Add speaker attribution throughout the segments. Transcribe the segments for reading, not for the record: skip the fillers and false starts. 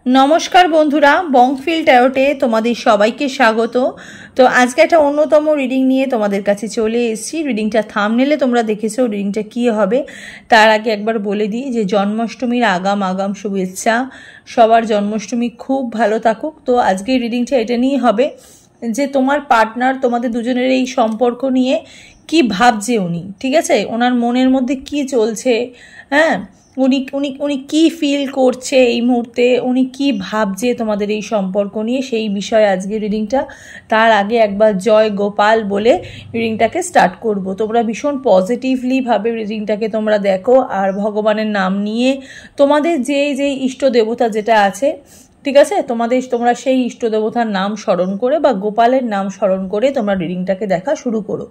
Speaker 1: नमस्कार बंधुरा बंगफिल टैरोटे तुम्हारे सबाइके स्वागत। तो आज के एक अन्यतम रिडिंग निये तुम्हादेर काछे चले एसेछि। रिडिंगटा थामनेले तोमरा देखेছো रिडिंगटा कि होबे। तार आगे एकबार बोले दिई जे जन्माष्टमीर आगाम आगाम शुभेच्छा। सबार जन्माष्टमी खूब भालो थाकुक। तो आजके रिडिंगटा एटा निये होबे जे तोमार पार्टनार तोमादेर दुजोनेर एई सम्पर्क निये कि भाबछे उनी, ठीक आछे, ओनार मनेर मধ্যে कि चलछे, हाँ उनी उनी उनी कि फिल करছে এই মুহূর্তে, উনি কি ভাবছে তোমাদের এই সম্পর্ক নিয়ে, সেই বিষয়ে আজকে রিডিংটা। তার আগে একবার জয় গোপাল বলে রিডিংটাকে স্টার্ট করব। তোমরা ভীষণ পজিটিভলি ভাবে রিডিংটাকে তোমরা দেখো আর ভগবানের নাম নিয়ে তোমাদের যে যে ইষ্ট দেবতা যেটা আছে, ঠিক আছে, তোমরা সেই ইষ্ট দেবতার নাম স্মরণ করে বা গোপালের নাম স্মরণ করে তোমরা রিডিংটাকে দেখা শুরু করো।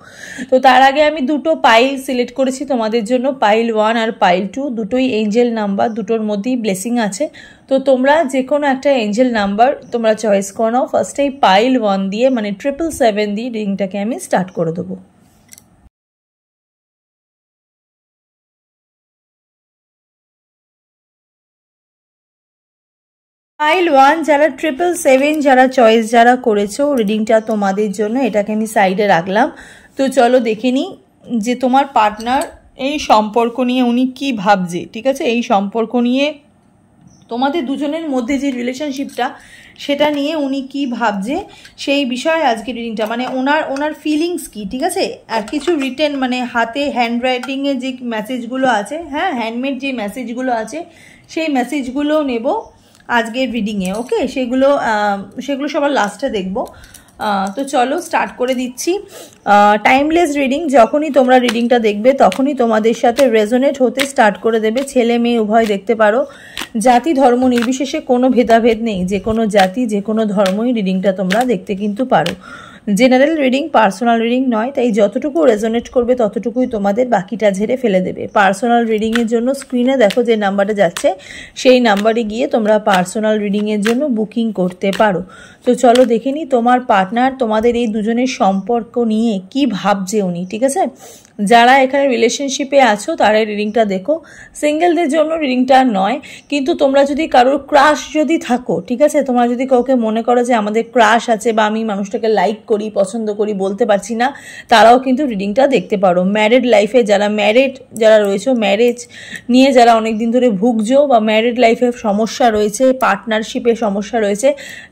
Speaker 1: তো তার আগে আমি দুটো পাইল সিলেক্ট করেছি তোমাদের জন্য, পাইল 1 আর পাইল 2, দুটোই এঞ্জেল নাম্বার, দুটোর মধ্যেই ব্লেসিং আছে। তো তোমরা যে কোনো একটা এঞ্জেল নাম্বার তোমরা চয়েস করে নাও। ফার্স্টেই পাইল 1 দিয়ে মানে 777 দিয়ে রিডিংটাকে আমি স্টার্ট করে দেবো। পাইল 1 যারা 777 যারা চয়েস যারা করেছো রিডিংটা তোমাদের জন্য, এটাকে আমি সাইডে রাখলাম। তো চলো দেখে নিই যে তোমার পার্টনার এই সম্পর্ক নিয়ে উনি কি ভাবছে, ঠিক আছে, এই সম্পর্ক নিয়ে তোমাদের দুজনের মধ্যে যে রিলেশনশিপটা সেটা নিয়ে উনি কি ভাবছে সেই বিষয়ে আজকে রিডিংটা, মানে ওনার ফিলিংস কি, ঠিক আছে। আর কিছু রিটেন মানে হাতে হ্যান্ডরাইটিংয়ে যে মেসেজগুলো আছে, হ্যাঁ হ্যান্ডমেড যে মেসেজগুলো আছে সেই মেসেজগুলো নেব আজকের রিডিংয়ে। ওকে, সেগুলো সবার লাস্টে দেখব। তো চলো স্টার্ট করে দিচ্ছি। টাইমলেস রিডিং, যখনই তোমরা রিডিংটা দেখবে তখনই তোমাদের সাথে রেজোনেট হতে স্টার্ট করে দেবে। ছেলে মেয়ে উভয় দেখতে পারো, জাতি ধর্ম নির্বিশেষে কোনো ভেদাভেদ নেই, যে কোনো জাতি যে কোনো ধর্মই রিডিংটা তোমরা দেখতে কিন্তু পারো। জেনারেল রিডিং, পার্সোনাল রিডিং নয়, তাই যতটুকু রেজোনেট করবে ততটুকুই তোমাদের, বাকিটা ঝেড়ে ফেলে দেবে। পার্সোনাল রিডিংয়ের জন্য স্ক্রিনে দেখো যে নাম্বারটা যাচ্ছে সেই নাম্বারে গিয়ে তোমরা পার্সোনাল রিডিংয়ের জন্য বুকিং করতে পারো। তো চলো দেখে নিই তোমার পার্টনার তোমাদের এই দুজনের সম্পর্ক নিয়ে কি ভাবছে উনি, ঠিক আছে। যারা এখানে রিলেশনশিপে আছো তারা রিডিংটা দেখো। সিঙ্গেলদের জন্য রিডিংটা নয়, কিন্তু তোমরা যদি কারোর ক্রাশ যদি থাকো, ঠিক আছে, তোমরা যদি কাউকে মনে করো যে আমাদের ক্রাশ আছে বা আমি মানুষটাকে লাইক করি পছন্দ করি বলতে পারছি না, তারাও কিন্তু রিডিংটা দেখতে পারো। ম্যারিড লাইফে যারা রয়েছে, ম্যারেজ নিয়ে যারা অনেক দিন ধরে ভুগছো বা ম্যারিড লাইফে সমস্যা রয়েছে, পার্টনারশিপে সমস্যা রয়েছে,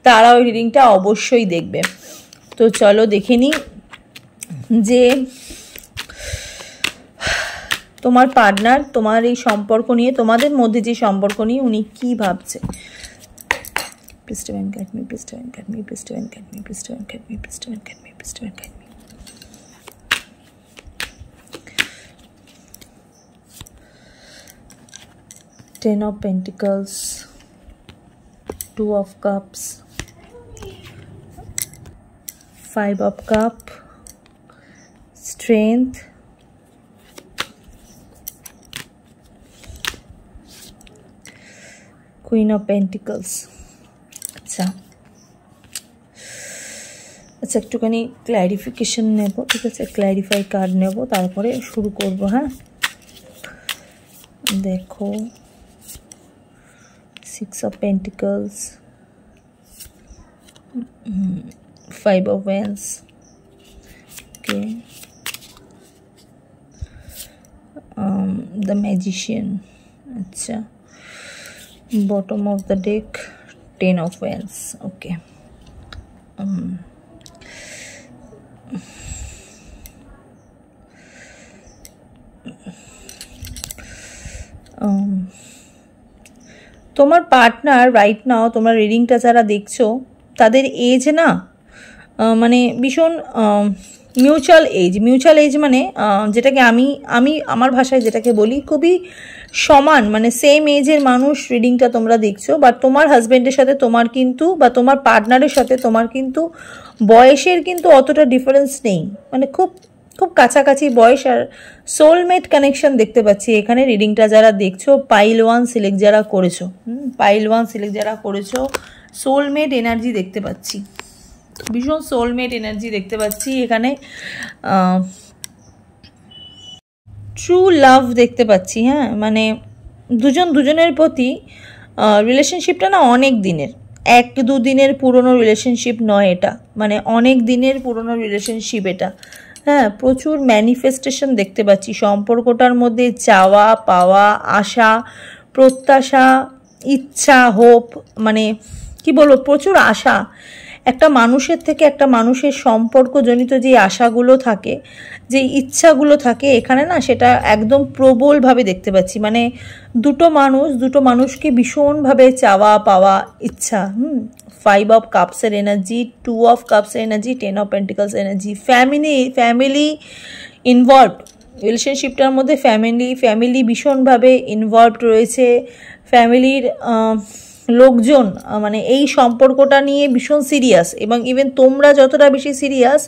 Speaker 1: তারাও ওই রিডিংটা অবশ্যই দেখবে। তো চলো দেখে নিই যে তোমার পার্টনার তোমার এই সম্পর্ক নিয়ে, তোমাদের মধ্যে যে সম্পর্ক নিয়ে উনি কি ভাবছে। Please to and get me, please to and get me, please to and get me, please to and get me, please to and get me, please to and get me. Ten of Pentacles, Two of Cups, Five of Cups, Strength, Queen of Pentacles। আচ্ছা একটুখানি clarification নেব, ঠিক আছে, clarify card নেব, তারপরে শুরু করব। হ্যাঁ দেখো, 6 of Pentacles, 5 of Wands, okay, the Magician, আচ্ছা, bottom of the deck, 10 of Wands, okay, তোমার পার্টনার রাইট নাও, তোমরা রিডিংটা যারা দেখছো তাদের এজ না মানে ভীষণ মিউচুয়াল এজ মানে যেটাকে আমি আমার ভাষায় যেটাকে বলি খুবই সমান, মানে সেম এজের মানুষ রিডিংটা তোমরা দেখছো। বাট তোমার হাজব্যান্ডের সাথে তোমার কিন্তু বা তোমার পার্টনারের সাথে তোমার কিন্তু বয়সের কিন্তু অতটা ডিফারেন্স নেই, মানে খুব খুব কাছাকাছি বয়স। আর সোলমেট কানেকশন দেখতে পাচ্ছি এখানে রিডিংটা যারা দেখছো। পাইল 1 সিলেক্ট যারা করেছো, পাইল 1 সিলেক্ট যারা করেছো, সোলমেট এনার্জি দেখতে পাচ্ছি, ভীষণ সোলমেট এনার্জি দেখতে পাচ্ছি এখানে। ট্রু লাভ দেখতে পাচ্ছি। হ্যাঁ, মানে দুজন দুজনের প্রতি রিলেশনশিপটা না অনেক দিনের, 1-2 দিনের পুরনো রিলেশনশিপ নয় এটা, মানে অনেক দিনের পুরনো রিলেশনশিপ এটা। হ্যাঁ, প্রচুর ম্যানিফেস্টেশন দেখতে পাচ্ছি সম্পর্কটার মধ্যে, চাওয়া পাওয়া, আশা প্রত্যাশা, ইচ্ছা, হোপ, মানে কি বলবো, প্রচুর আশা। একটা মানুষের থেকে একটা মানুষের সম্পর্কজনিত যে আশাগুলো থাকে, যে ইচ্ছাগুলো থাকে এখানে না, সেটা একদম প্রবলভাবে দেখতে পাচ্ছি। মানে দুটো মানুষকে ভীষণভাবে চাওয়া পাওয়া ইচ্ছা। 5 অফ কাপসের এনার্জি, 2 অফ কাপসের energy, 10 of pentacles energy. Family involved রিলেশনশিপটার মধ্যে, ফ্যামিলি ভীষণভাবে ইনভলভড রয়েছে। ফ্যামিলির লোকজন মানে এই সম্পর্কটা নিয়ে ভীষণ সিরিয়াস, এবং ইভেন তোমরা যতটা বেশি সিরিয়াস,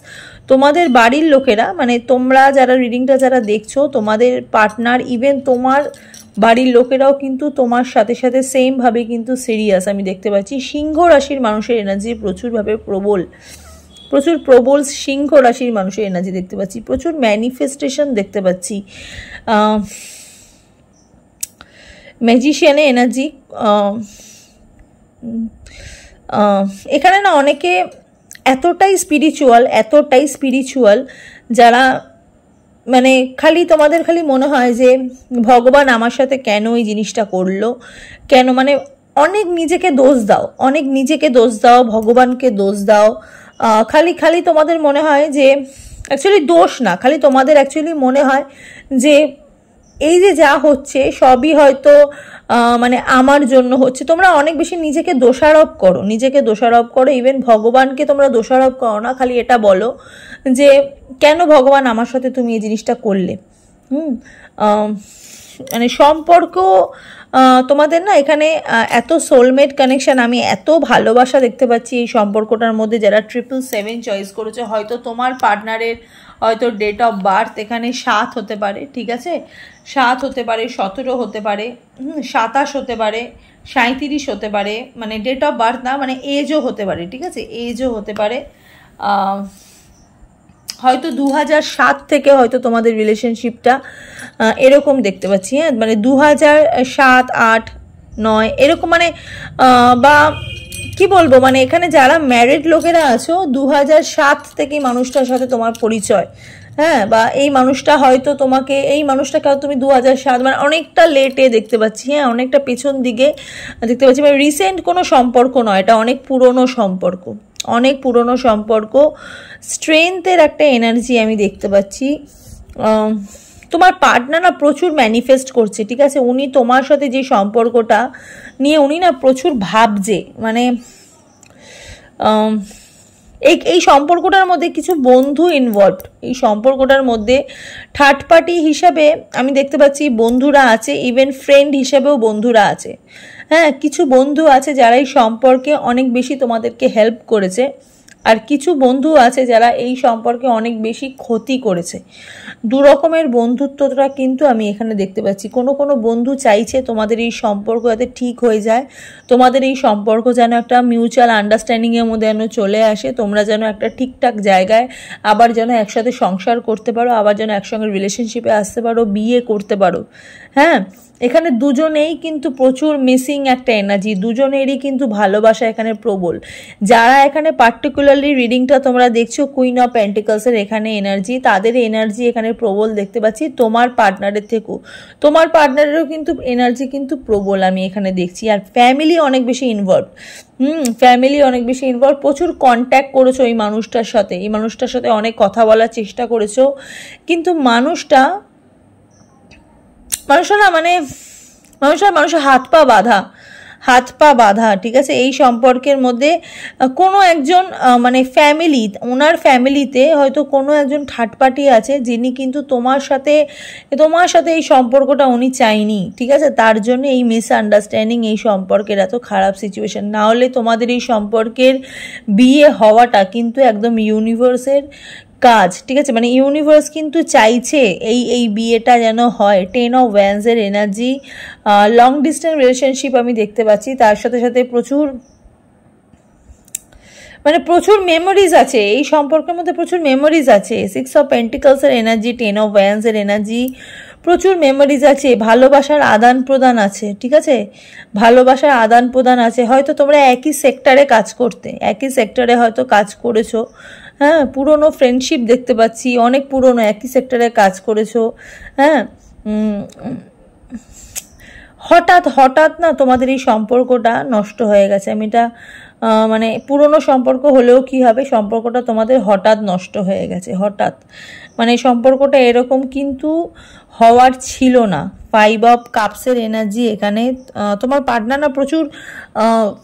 Speaker 1: তোমাদের বাড়ির লোকেরা, মানে তোমরা যারা রিডিংটা যারা দেখছো, তোমাদের পার্টনার, ইভেন তোমার বাড়ির লোকেরাও কিন্তু তোমার সাথে সাথে সেমভাবে কিন্তু সিরিয়াস আমি দেখতে পাচ্ছি। সিংহ রাশির মানুষের এনার্জি প্রচুরভাবে প্রবল সিংহ রাশির মানুষের এনার্জি দেখতে পাচ্ছি। প্রচুর ম্যানিফেস্টেশন দেখতে পাচ্ছি। ম্যাজিশিয়ানের এনার্জি এখানে না, অনেকে এতটাই স্পিরিচুয়াল যারা, মানে তোমাদের খালি মনে হয় যে ভগবান আমার সাথে কেন এই জিনিসটা করলো, কেন, মানে অনেক নিজেকে দোষ দাও, ভগবানকে দোষ দাও। খালি তোমাদের মনে হয় যে, অ্যাকচুয়ালি দোষ না, খালি তোমাদের অ্যাকচুয়ালি মনে হয় যে এই যে যা হচ্ছে সবই হয়তো মানে আমার জন্য হচ্ছে। তোমরা অনেক বেশি নিজেকে দোষারোপ করো, ইভেন ভগবানকে তোমরা দোষারোপ করো না, খালি এটা বলো যে কেন ভগবান আমার সাথে তুমি এই জিনিসটা করলে। মানে সম্পর্ক তোমাদের না এখানে এত সোলমেট কানেকশন, আমি এত ভালোবাসা দেখতে পাচ্ছি এই সম্পর্কটার মধ্যে। যারা 777 চয়েস করেছে, হয়তো তোমার পার্টনারের হয়তো ডেট অফ বার্থ এখানে 7 হতে পারে, ঠিক আছে, 7 হতে পারে, 17 হতে পারে, 27 হতে পারে, 37 হতে পারে, মানে ডেট অফ বার্থ না, মানে এজও হতে পারে, ঠিক আছে, এজও হতে পারে। হয়তো 2007 থেকে হয়তো তোমাদের রিলেশনশিপটা এরকম দেখতে পাচ্ছি। হ্যাঁ, মানে 2007, 8, 9 এরকম, মানে বা কি বলবো, মানে এখানে যারা ম্যারিড লোকেরা আছো, 2007 থেকে মানুষটার সাথে তোমার পরিচয়। হ্যাঁ, বা এই মানুষটা হয়তো তোমাকে, এই মানুষটাকে তুমি 2007, মানে অনেকটা লেটে দেখতে পাচ্ছি। হ্যাঁ, অনেকটা পেছন দিকে দেখতে পাচ্ছি, মানে রিসেন্ট কোনো সম্পর্ক নয়, এটা অনেক পুরনো সম্পর্ক। স্ট্রেংথের একটা এনার্জি আমি দেখতে পাচ্ছি। তোমার পার্টনার না প্রচুর ম্যানিফেস্ট করছে, ঠিক আছে, উনি তোমার সাথে যে সম্পর্কটা নিয়ে উনি না প্রচুর ভাবছে। মানে এই সম্পর্কটার মধ্যে কিছু বন্ধু ইনভলভড, এই সম্পর্কটার মধ্যে থার্ড পার্টি হিসাবে আমি দেখতে পাচ্ছি বন্ধুরা আছে, ইভেন ফ্রেন্ড হিসাবেও বন্ধুরা আছে। হ্যাঁ, কিছু বন্ধু আছে যারা এই সম্পর্কে অনেক বেশি তোমাদেরকে হেল্প করেছে, আর কিছু বন্ধু আছে যারা এই সম্পর্কে অনেক বেশি ক্ষতি করেছে। দু রকমের বন্ধুত্বটা কিন্তু আমি এখানে দেখতে পাচ্ছি। কোনো বন্ধু চাইছে তোমাদের এই সম্পর্ক যাতে ঠিক হয়ে যায়, তোমাদের এই সম্পর্ক যেন একটা মিউচুয়াল আন্ডারস্ট্যান্ডিংয়ের মধ্যে যেন চলে আসে, তোমরা যেন একটা ঠিকঠাক জায়গায় আবার যেন একসাথে সংসার করতে পারো, আবার যেন একসঙ্গে রিলেশনশিপে আসতে পারো, বিয়ে করতে পারো। হ্যাঁ, এখানে দুজনেই কিন্তু প্রচুর মিসিং একটা এনার্জি, দুজনেরই কিন্তু ভালোবাসা এখানে প্রবল। যারা এখানে পার্টিকুলারলি রিডিংটা তোমরা দেখছো কুইন অফ পেন্টিকলসের এখানে এনার্জি, তাদের এনার্জি এখানে প্রবল দেখতে পাচ্ছি। তোমার পার্টনারের থেকেও, তোমার পার্টনারেরও কিন্তু এনার্জি কিন্তু প্রবল আমি এখানে দেখছি। আর ফ্যামিলি অনেক বেশি ইনভলভ, প্রচুর কন্ট্যাক্ট করেছো এই মানুষটার সাথে, অনেক কথা বলার চেষ্টা করেছো, কিন্তু মানুষটা না, মানে মানুষের হাত পা বাঁধা, ঠিক আছে। এই সম্পর্কের মধ্যে কোনো একজন মানে ওনার ফ্যামিলিতে হয়তো কোনো একজন থার্ড পার্টি আছে, যিনি কিন্তু তোমার সাথে এই সম্পর্কটা উনি চাইনি, ঠিক আছে। তার জন্য এই মিসআন্ডারস্ট্যান্ডিং, এই সম্পর্কের এত খারাপ সিচুয়েশন। না হলে তোমাদের এই সম্পর্কের বিয়ে হওয়াটা কিন্তু একদম ইউনিভার্সের কাজ, ঠিক আছে, মানে ইউনিভার্স কিন্তু চাইছে এই বিয়েটা যেন হয়। 10 অফ ওয়ান্ডসের এনার্জি, লং ডিস্টেন্স রিলেশনশিপ আমি দেখতে পাচ্ছি, তার সাথে সাথে প্রচুর মেমোরিজ আছে এই সম্পর্কের মধ্যে, প্রচুর মেমোরিজ আছে। 6 অফ পেন্টিকলসের এনার্জি, 10 অফ ওয়ান্ডসের এনার্জি, প্রচুর মেমোরিজ আছে, ভালোবাসার আদান প্রদান আছে, ঠিক আছে, ভালোবাসার আদান প্রদান আছে। হয়তো তোমরা একই সেক্টরে কাজ করতে, একই সেক্টরে হয়তো কাজ করেছো, হ্যাঁ, পুরনো ফ্রেন্ডশিপ দেখতে পাচ্ছি, অনেক পুরনো একই সেক্টরে কাজ করেছো, হ্যাঁ। হঠাৎ হঠাৎ না তোমাদের এই সম্পর্কটা নষ্ট হয়ে গেছে। আমি এটা মানে পুরনো সম্পর্ক হলেও কি হবে, সম্পর্কটা তোমাদের হঠাৎ নষ্ট হয়ে গেছে, হঠাৎ। মানে সম্পর্কটা এরকম কিন্তু হওয়ার ছিল না। 5 অফ কাপসের এনার্জি এখানে। তোমার পার্টনার না প্রচুর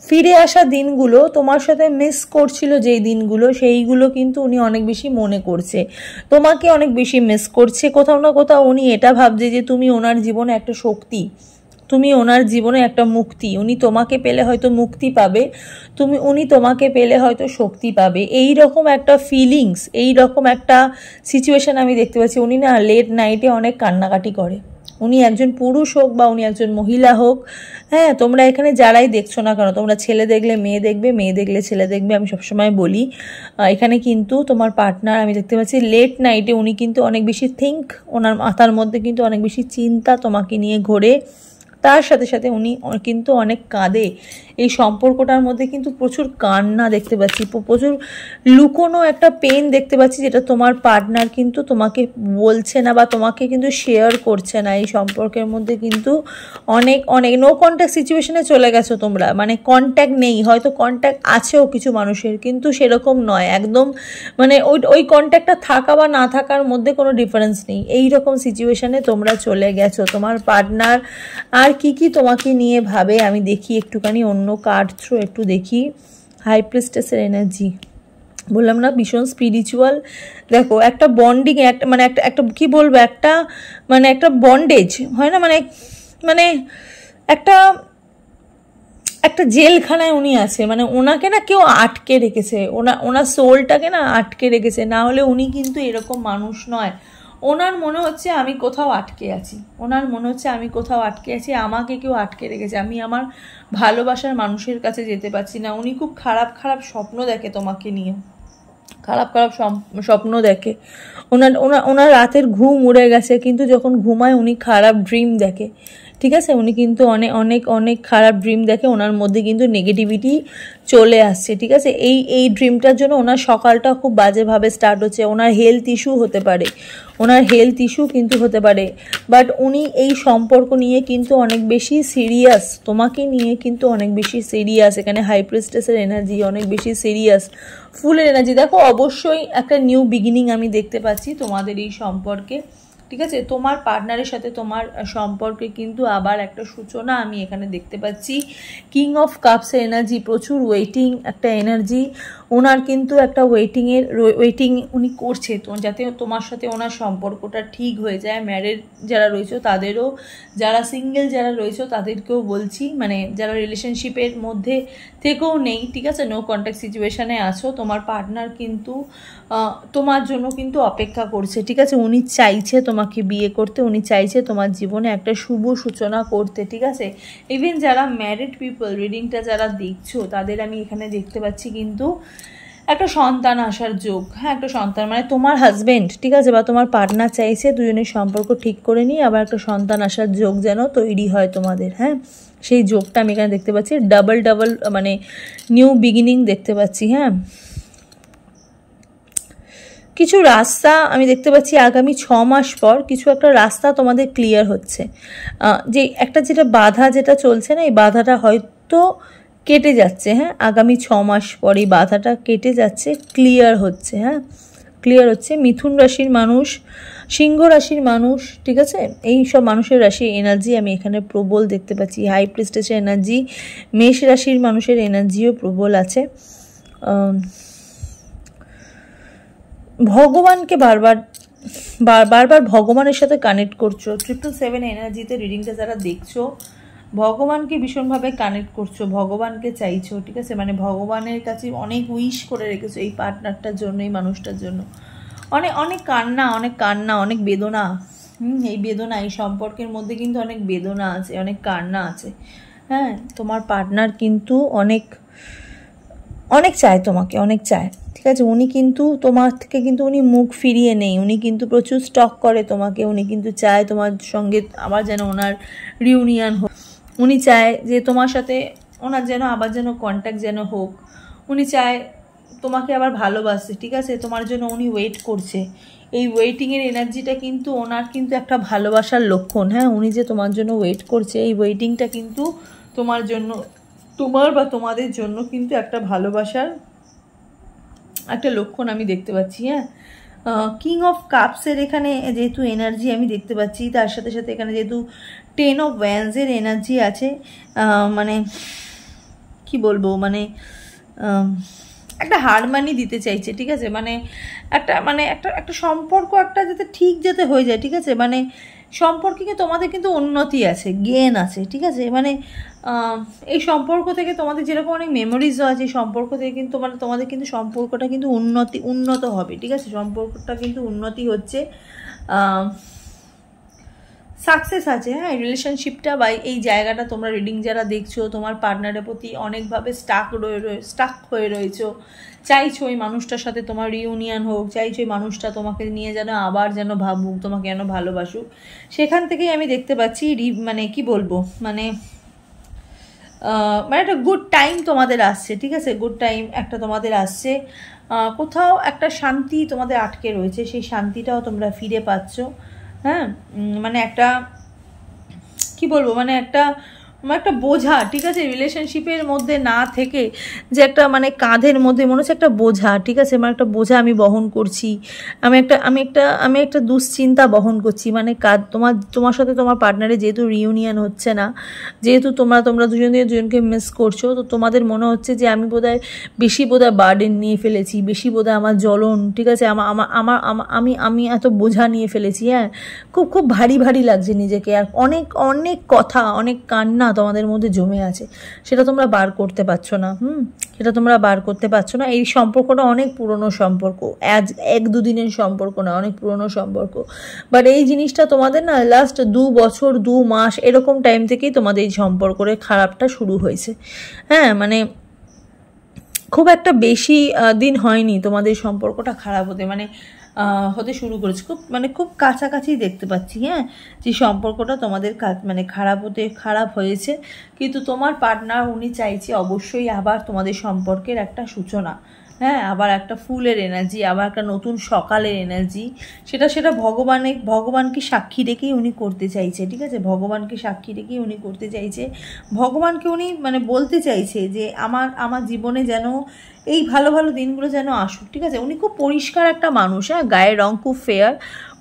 Speaker 1: ফিরে আসা দিনগুলো তোমার সাথে মিস করছিল, যেই দিনগুলো সেইগুলো কিন্তু উনি অনেক বেশি মনে করছে, তোমাকে অনেক বেশি মিস করছে। কোথাও না কোথাও উনি এটা ভাবছে যে তুমি ওনার জীবনে একটা শক্তি, তুমি ওনার জীবনে একটা মুক্তি। উনি তোমাকে পেলে হয়তো মুক্তি পাবে, উনি তোমাকে পেলে হয়তো শক্তি পাবে, এই রকম একটা ফিলিংস, এই রকম একটা সিচুয়েশন আমি দেখতে পাচ্ছি। উনি না লেট নাইটে অনেক কান্নাকাটি করে, উনি একজন পুরুষ হোক বা উনি একজন মহিলা হোক, হ্যাঁ, তোমরা এখানে যারাই দেখছো না কেন, তোমরা ছেলে দেখলে মেয়ে দেখবে, মেয়ে দেখলে ছেলে দেখবে, আমি সবসময় বলি। এখানে কিন্তু তোমার পার্টনার আমি দেখতে পাচ্ছি লেট নাইটে উনি কিন্তু অনেক বেশি ওনার মাথার মধ্যে কিন্তু অনেক বেশি চিন্তা তোমাকে নিয়ে ঘোরে। তার সাথে সাথে উনি কিন্তু অনেক কাঁদে। এই সম্পর্কটার মধ্যে কিন্তু প্রচুর কান্না দেখতে পাচ্ছি, প্রচুর লুকোনো একটা পেন দেখতে পাচ্ছি, যেটা তোমার পার্টনার কিন্তু তোমাকে বলছে না বা তোমাকে কিন্তু শেয়ার করছে না। এই সম্পর্কের মধ্যে কিন্তু অনেক অনেক নো কন্ট্যাক্ট সিচুয়েশনে চলে গেছো তোমরা, মানে কন্ট্যাক্ট নেই, হয়তো কন্ট্যাক্ট আছেও কিছু মানুষের, কিন্তু সেরকম নয় একদম, মানে ওই কন্ট্যাক্টটা থাকা বা না থাকার মধ্যে কোনো ডিফারেন্স নেই, এই রকম সিচুয়েশনে তোমরা চলে গেছো। তোমার পার্টনার আর কি তোমাকে নিয়ে ভাবে আমি দেখি একটুখানি অন্য কার্ড থ্রু একটু দেখি। হাই প্রিস্টেসের এনার্জি, বললাম না ভীষণ স্পিরিচুয়াল। দেখো একটা বন্ডিং, একটা মানে একটা কি বলবো, একটা মানে একটা বন্ডেজ হয় না, মানে একটা একটা জেলখানায় উনি আছে, মানে ওনাকে না কেউ আটকে রেখেছে, ওনার সোলটাকে না আটকে রেখেছে, না হলে উনি কিন্তু এরকম মানুষ নয়। ওনার মনে হচ্ছে আমি কোথাও আটকে আছি, ওনার মনে হচ্ছে আমি কোথাও আটকে আছি, আমাকে কেউ আটকে রেখেছে, আমি আমার ভালোবাসার মানুষের কাছে যেতে পারছি না। উনি খুব খারাপ খারাপ স্বপ্ন দেখে তোমাকে নিয়ে, খারাপ খারাপ স্বপ্ন দেখে। ওনার রাতের ঘুম উড়ে গেছে, কিন্তু যখন ঘুমায় উনি খারাপ ড্রিম দেখে, ঠিক আছে, উনি কিন্তু অনেক অনেক অনেক খারাপ ড্রিম দেখে, ওনার মধ্যে কিন্তু নেগেটিভিটি চলে আসছে, ঠিক আছে। এই ড্রিমটার জন্য ওনার সকালটা খুব বাজেভাবে স্টার্ট হচ্ছে, ওনার হেলথ ইস্যু হতে পারে, ওনার হেলথ ইস্যু কিন্তু হতে পারে। বাট উনি এই সম্পর্ক নিয়ে কিন্তু অনেক বেশি সিরিয়াস, তোমাকে নিয়ে কিন্তু অনেক বেশি সিরিয়াস। এখানে হাই প্রিস্টেসের এনার্জি অনেক বেশি সিরিয়াস, ফুলের এনার্জি। দেখো অবশ্যই একটা নিউ বিগিনিং আমি দেখতে পাচ্ছি তোমাদের এই সম্পর্কে, ঠিক আছে। তোমার পার্টনারের সাথে তোমার সম্পর্কে কিন্তু আবার একটা সূচনা আমি এখানে দেখতে পাচ্ছি। কিং অফ কাপসের এনার্জি, প্রচুর ওয়েটিং একটা এনার্জি। ওনার কিন্তু একটা ওয়েটিং উনি করছে তো, যাতে তোমার সাথে ওনার সম্পর্কটা ঠিক হয়ে যায়। ম্যারেড যারা রয়েছে তাদেরও, যারা সিঙ্গেল যারা রয়েছে তাদেরকেও বলছি, মানে যারা রিলেশনশিপের মধ্যে থেকেও নেই, ঠিক আছে, নো কন্ট্যাক্ট সিচুয়েশানে আছো, তোমার পার্টনার কিন্তু তোমার জন্য কিন্তু অপেক্ষা করছে, ঠিক আছে। উনি চাইছে তোমাকে বিয়ে করতে, উনি চাইছে তোমার জীবনে একটা শুভ সূচনা করতে, ঠিক আছে। ইভেন যারা ম্যারিড পিপল রিডিংটা যারা দেখছো তাদের আমি এখানে দেখতে পাচ্ছি কিন্তু একটা সন্তান আসার যোগ, হ্যাঁ, একটা সন্তান, মানে তোমার হাজবেন্ড, ঠিক আছে, বা তোমার পার্টনার চাইছে দুজনের সম্পর্ক ঠিক করে নিয়ে আবার একটা সন্তান আসার যোগ যেন তৈরি হয় তোমাদের, হ্যাঁ, সেই যোগটা আমি এখানে দেখতে পাচ্ছি। ডাবল মানে নিউ বিগিনিং দেখতে পাচ্ছি, হ্যাঁ। কিছু রাস্তা আমি দেখতে পাচ্ছি আগামী 6 মাস পর কিছু একটা রাস্তা তোমাদের ক্লিয়ার হচ্ছে, যে একটা যেটা বাধা যেটা চলছে না, এই বাধাটা হয়তো কেটে যাচ্ছে, হ্যাঁ, আগামী 6 মাস পর এই বাধাটা কেটে যাচ্ছে, ক্লিয়ার হচ্ছে, হ্যাঁ, ক্লিয়ার হচ্ছে। মিথুন রাশির মানুষ, সিংহ রাশির মানুষ, ঠিক আছে, এই সব মানুষের রাশির এনার্জি আমি এখানে প্রবল দেখতে পাচ্ছি। হাই প্রিস্টেসের এনার্জি, মেষ রাশির মানুষের এনার্জিও প্রবল আছে। ভগবানকে বারবার ভগবানের সাথে কানেক্ট করছো। 777 এনার্জিতে রিডিংটা যারা দেখছো ভগবানকে ভীষণভাবে কানেক্ট করছো, ভগবানকে চাইছো, ঠিক আছে, মানে ভগবানের কাছে অনেক উইশ করে রেখেছো এই পার্টনারটার জন্য, এই মানুষটার জন্য। অনেক অনেক কান্না, অনেক বেদনা, এই বেদনা, এই সম্পর্কের মধ্যে কিন্তু অনেক বেদনা আছে, অনেক কান্না আছে, হ্যাঁ। তোমার পার্টনার কিন্তু অনেক অনেক চায় তোমাকে, অনেক চায়, ঠিক আছে। উনি কিন্তু তোমার থেকে কিন্তু উনি মুখ ফিরিয়ে নেই, উনি কিন্তু প্রচুর স্টক করে তোমাকে, উনি কিন্তু চায় তোমার সঙ্গে আবার যেন ওনার রিউনিয়ন হোক, উনি চায় যে তোমার সাথে ওনার যেন আবার যেন কন্ট্যাক্ট যেন হোক, উনি চায় তোমাকে আবার ভালোবাসে, ঠিক আছে। তোমার জন্য উনি ওয়েট করছে। এই ওয়েটিংয়ের এনার্জিটা কিন্তু ওনার কিন্তু একটা ভালোবাসার লক্ষণ। হ্যাঁ, উনি যে তোমার জন্য ওয়েট করছে, এই ওয়েটিংটা কিন্তু তোমার জন্য, তোমার বা তোমাদের জন্য কিন্তু একটা ভালোবাসার একটা লক্ষণ আমি দেখতে পাচ্ছি। হ্যাঁ, কিং অফ কাপসের এখানে যেহেতু এনার্জি আমি দেখতে পাচ্ছি, তার সাথে সাথে এখানে যেহেতু 10 অফ ওয়ান্ডসের এনার্জি আছে, মানে কি বলবো, মানে একটা হারমানি দিতে চাইছে, ঠিক আছে। মানে একটা সম্পর্ক একটা যাতে ঠিক যাতে হয়ে যায়, ঠিক আছে। মানে সম্পর্কে তোমাদের কিন্তু উন্নতি আছে, জ্ঞান আছে, ঠিক আছে। মানে এই সম্পর্ক থেকে তোমাদের যেরকম অনেক মেমোরিজও আছে, এই সম্পর্ক থেকে কিন্তু মানে তোমাদের কিন্তু সম্পর্কটা কিন্তু উন্নত হবে, ঠিক আছে। সম্পর্কটা কিন্তু উন্নতি হচ্ছে, সাকসেস আছে। হ্যাঁ, রিলেশনশিপটা বা এই জায়গাটা তোমরা রিডিং যারা দেখছো, তোমার পার্টনারের প্রতি অনেকভাবে স্টাক হয়ে রয়েছো, চাইছো ওই মানুষটার সাথে তোমার রিউনিয়ন হোক, চাইছো ওই মানুষটা তোমাকে নিয়ে যেন আবার যেন ভাবুক, তোমাকে যেন ভালোবাসুক। সেখান থেকেই আমি দেখতে পাচ্ছি মানে কি বলবো, মানে একটা গুড টাইম তোমাদের আসছে, ঠিক আছে। গুড টাইম একটা তোমাদের আসছে, কোথাও একটা শান্তি তোমাদের আটকে রয়েছে, সেই শান্তিটাও তোমরা ফিরে পাচ্ছ। হ্যাঁ, মানে একটা কি বলবো, মানে একটা বোঝা, ঠিক আছে, রিলেশনশিপের মধ্যে না থেকে যে একটা মানে কাঁধের মধ্যে মনে হচ্ছে একটা বোঝা, ঠিক আছে। মানে একটা বোঝা আমি বহন করছি, আমি একটা দুশ্চিন্তা বহন করছি। মানে তোমার সাথে তোমার পার্টনারের যেহেতু রিউনিয়ন হচ্ছে না, যেহেতু তোমরা দুজনকে মিস করছো, তো তোমাদের মনে হচ্ছে যে আমি বোধহয় বেশি বার্ডেন নিয়ে ফেলেছি, বেশি আমার জ্বলন, ঠিক আছে, আমি এত বোঝা নিয়ে ফেলেছি। হ্যাঁ, খুব ভারী লাগছে নিজেকে, আর অনেক কথা, অনেক কান্না তোমাদের মধ্যে জমে আছে, সেটা তোমরা বার করতে পারছো না। সেটা তোমরা বার করতে পারছো না। এই সম্পর্কটা অনেক পুরনো সম্পর্ক, এক দুদিনের সম্পর্ক না, অনেক পুরনো সম্পর্ক। বাট এই জিনিসটা তোমাদের না লাস্ট 2 বছর 2 মাস এরকম টাইম থেকেই তোমাদের এই সম্পর্কের খারাপটা শুরু হয়েছে। হ্যাঁ, মানে খুব একটা বেশি দিন হয়নি তোমাদের সম্পর্কটা খারাপ হতে শুরু করেছে, খুব কাছাকাছি দেখতে পাচ্ছি। হ্যাঁ, যে সম্পর্কটা তোমাদের খারাপ হয়েছে, কিন্তু তোমার পার্টনার উনি চাইছে অবশ্যই আবার তোমাদের সম্পর্কের একটা সূচনা। হ্যাঁ, আবার একটা ফুলের এনার্জি, আবার একটা নতুন সকালের এনার্জি, সেটা ভগবানকে সাক্ষী রেখেই উনি করতে চাইছে, ঠিক আছে। ভগবানকে সাক্ষী রেখেই উনি করতে চাইছে, ভগবানকে উনি মানে বলতে চাইছে যে আমার জীবনে যেন এই ভালো দিনগুলো যেন আসুক, ঠিক আছে। উনি খুব পরিষ্কার একটা মানুষ, হ্যাঁ, গায়ের রং খুব ফেয়ার,